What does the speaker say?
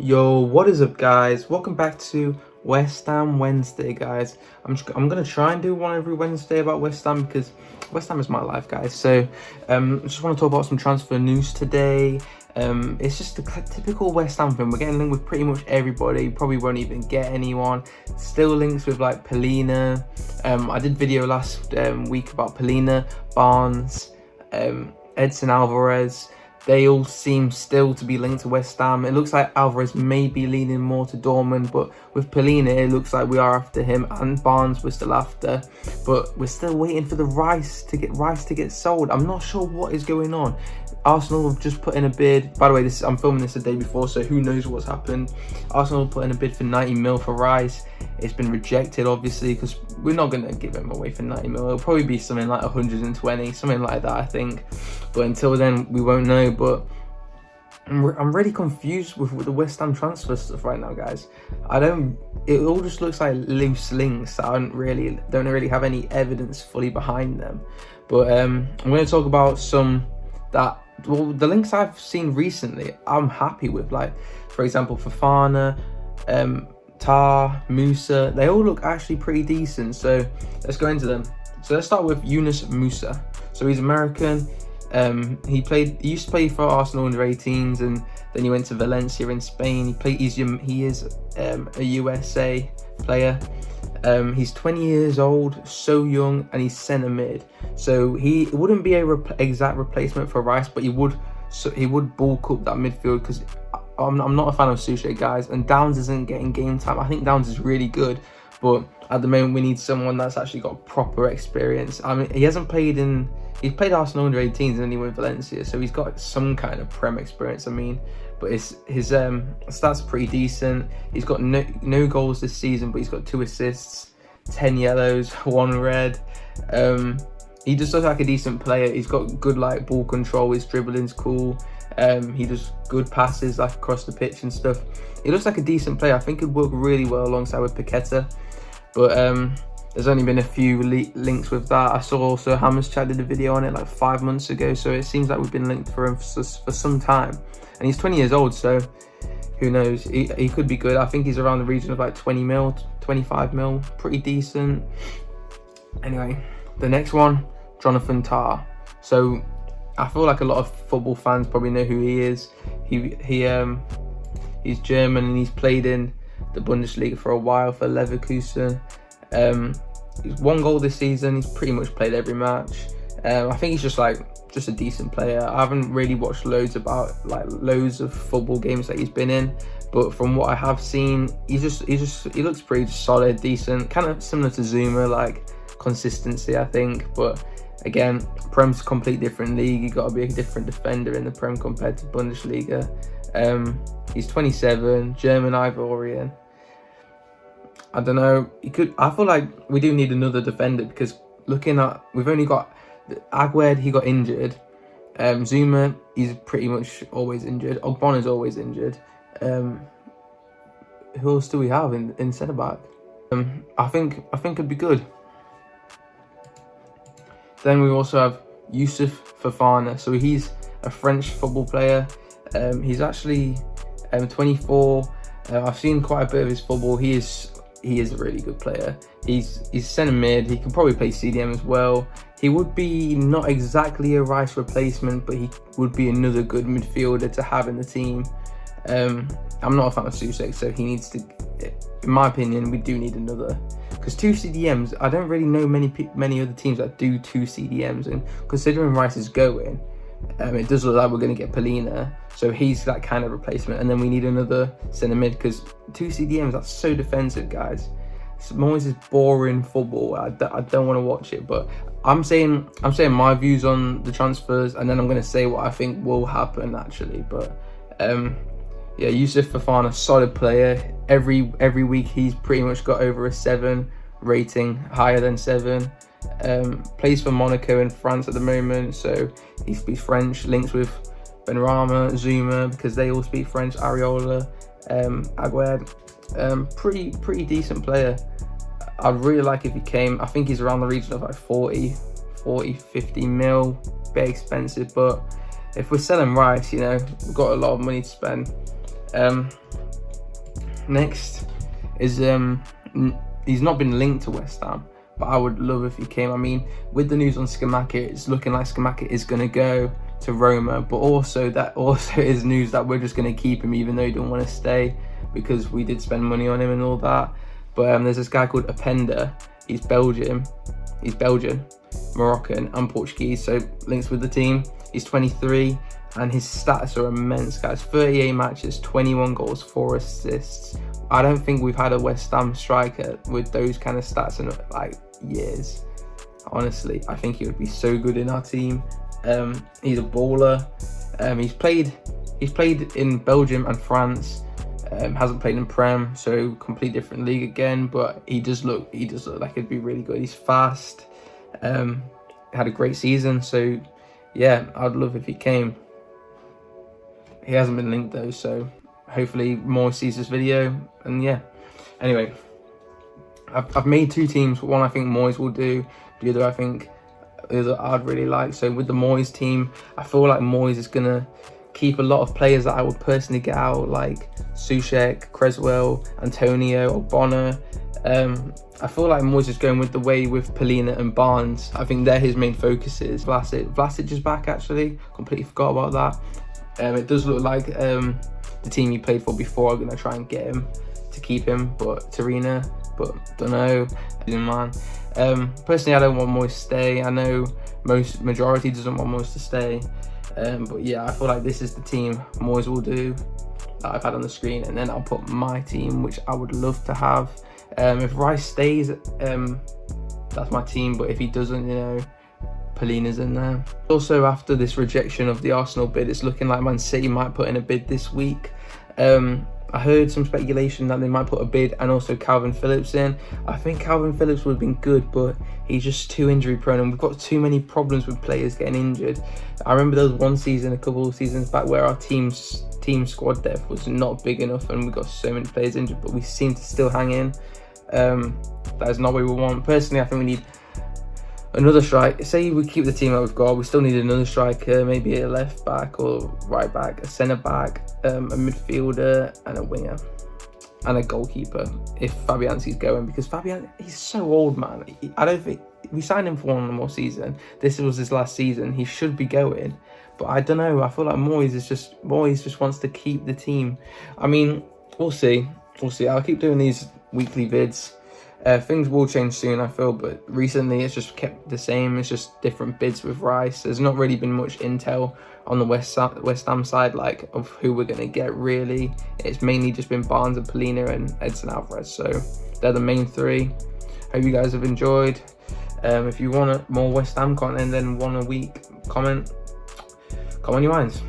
Yo, what is up, guys? Welcome back to West Ham Wednesday, guys. I'm gonna try and do one every Wednesday about West Ham because West Ham is my life, guys. So I just want to talk about some transfer news today. It's just the typical West Ham thing. We're getting linked with pretty much everybody. Probably won't even get anyone. Still links with like Plea. I did video last week about Plea, Barnes, Edson-Alvarez. They all seem still to be linked to West Ham. It looks like Alvarez may be leaning more to Dortmund, but with Plea, it looks like we are after him, and Barnes we're still after. But we're still waiting for the Rice to get sold. I'm not sure what is going on. Arsenal have just put in a bid. By the way, I'm filming this the day before, so who knows what's happened. Arsenal put in a bid for 90 mil for Rice. It's been rejected, obviously, because we're not going to give him away for 90 mil. It'll probably be something like 120, something like that, I think. But until then, we won't know. But I'm really confused with the West Ham transfer stuff right now, guys. It all just looks like loose links that don't really have any evidence fully behind them. But I'm going to talk about some that, well, the links I've seen recently, I'm happy with. Like, for example, Fofana, Tarr, Musa, they all look actually pretty decent. So let's go into them. So let's start with yunusmusah. So he's American. He used to play for Arsenal under 18s, and then he went to Valencia in Spain. He is a USA player. He's 20 years old, so young, and he's centre mid. So he wouldn't be a exact replacement for Rice, but he would bulk up that midfield, because I'm not a fan of Soucek, guys, and Downs isn't getting game time. I think Downs is really good, but at the moment we need someone that's actually got proper experience. I mean, he's played Arsenal under 18s and then he went Valencia, so he's got some kind of Prem experience. I mean, but his stats are pretty decent. He's got no goals this season, but he's got 2 assists, 10 yellows, 1 red. He just looks like a decent player. He's got good like ball control. His dribbling's cool. He does good passes like across the pitch and stuff. He looks like a decent player. I think he'd work really well alongside with Paqueta. But there's only been a few links with that. I saw also Hammerschad did a video on it like 5 months ago. So it seems like we've been linked for him for some time. And he's 20 years old, so who knows? He could be good. I think he's around the region of like 20 mil, 25 mil. Pretty decent. Anyway, the next one, Jonathan Tarr. So I feel like a lot of football fans probably know who he is. He's German, and he's played in the Bundesliga for a while for Leverkusen. He's 1 goal this season. He's pretty much played every match. I think he's just a decent player. I haven't really watched loads of football games that he's been in, but from what I have seen, he looks pretty solid, decent, kind of similar to Zuma, like consistency, I think. But again, Prem's a completely different league. You got to be a different defender in the Prem compared to Bundesliga. He's 27, German Ivorian. I don't know. I feel like we do need another defender, because we've only got Agued. He got injured. Zuma, he's pretty much always injured. Ogbon is always injured. Who else do we have in centre back? I think it'd be good. Then we also have Youssouf Fofana. So he's a French football player. He's actually 24. I've seen quite a bit of his football. He is a really good player. He's centre mid. He can probably play CDM as well. He would be not exactly a Rice replacement, but he would be another good midfielder to have in the team. I'm not a fan of Soucek, so he needs to, in my opinion, we do need another. Because 2 CDMs, I don't really know many other teams that do 2 CDMs, and considering Rice is going, it does look like we're going to get Plea, so he's that kind of replacement. And then we need another centre mid, because 2 CDMs, that's so defensive, guys. Moyes is boring football. I don't want to watch it. But I'm saying my views on the transfers, and then I'm going to say what I think will happen actually. But yeah, Youssouf Fofana, solid player. Every week he's pretty much got over a 7 rating, higher than 7. Plays for Monaco in France at the moment, so he speaks French. Links with Benrahma, Zuma, because they all speak French. Areola, Agued, pretty decent player. I'd really like if he came. I think he's around the region of like 40, 50 mil. Bit expensive, but if we're selling Rice, you know, we've got a lot of money to spend. Next is he's not been linked to West Ham, but I would love if he came. I mean, with the news on Scamacca, it's looking like Scamacca is going to go to Roma, but that also is news that we're just going to keep him even though he don't want to stay, because we did spend money on him and all that. But there's this guy called Openda. He's Belgian, Moroccan and Portuguese, so links with the team. He's 23 and his stats are immense, guys. 38 matches, 21 goals, 4 assists. I don't think we've had a West Ham striker with those kind of stats in like years. Honestly, I think he would be so good in our team. He's a baller. He's played in Belgium and France. Hasn't played in Prem, so complete different league again. But he does look like he'd be really good. He's fast. Had a great season. So yeah, I'd love if he came. He hasn't been linked though, so hopefully Moyes sees this video. And yeah, anyway, I've made 2 teams. One I think Moyes will do. The other I think I'd really like. So with the Moyes team, I feel like Moyes is gonna keep a lot of players that I would personally get out, like Soucek, Creswell, Antonio, Ogbonna. I feel like Moyes is going with the way with Plea and Barnes. I think they're his main focuses. Vlasic is back actually. Completely forgot about that. It does look like the team he played for before are going to try and get him to keep him, but Tarina, but don't know. Man, personally, I don't want Moyes to stay. I know majority doesn't want Moyes to stay, but yeah, I feel like this is the team Moyes will do that I've had on the screen, and then I'll put my team, which I would love to have. If Rice stays, that's my team, but if he doesn't, you know, Paulina's in there. Also, after this rejection of the Arsenal bid, it's looking like Man City might put in a bid this week. I heard some speculation that they might put a bid and also Calvin Phillips in. I think Calvin Phillips would have been good, but he's just too injury prone, and we've got too many problems with players getting injured. I remember there was one season, a couple of seasons back, where our team squad depth was not big enough and we got so many players injured, but we seem to still hang in. That is not what we want. Personally, I think we need another striker. Say we keep the team that we've got, we still need another striker, maybe a left back or right back, a centre back, a midfielder and a winger, and a goalkeeper if Fabianski's going, because Fabian, he's so old, man. I don't think we signed him for one more season. This was his last season. He should be going, but I don't know. I feel like Moyes just wants to keep the team. I mean, we'll see. I'll keep doing these weekly vids. Things will change soon, I feel, but recently it's just kept the same. It's just different bids with Rice. There's not really been much intel on the West Ham side, like, of who we're going to get, really. It's mainly just been Barnes and Plea and Edson-Alvarez, so they're the main 3. Hope you guys have enjoyed. If you want more West Ham content than one a week, comment on your minds.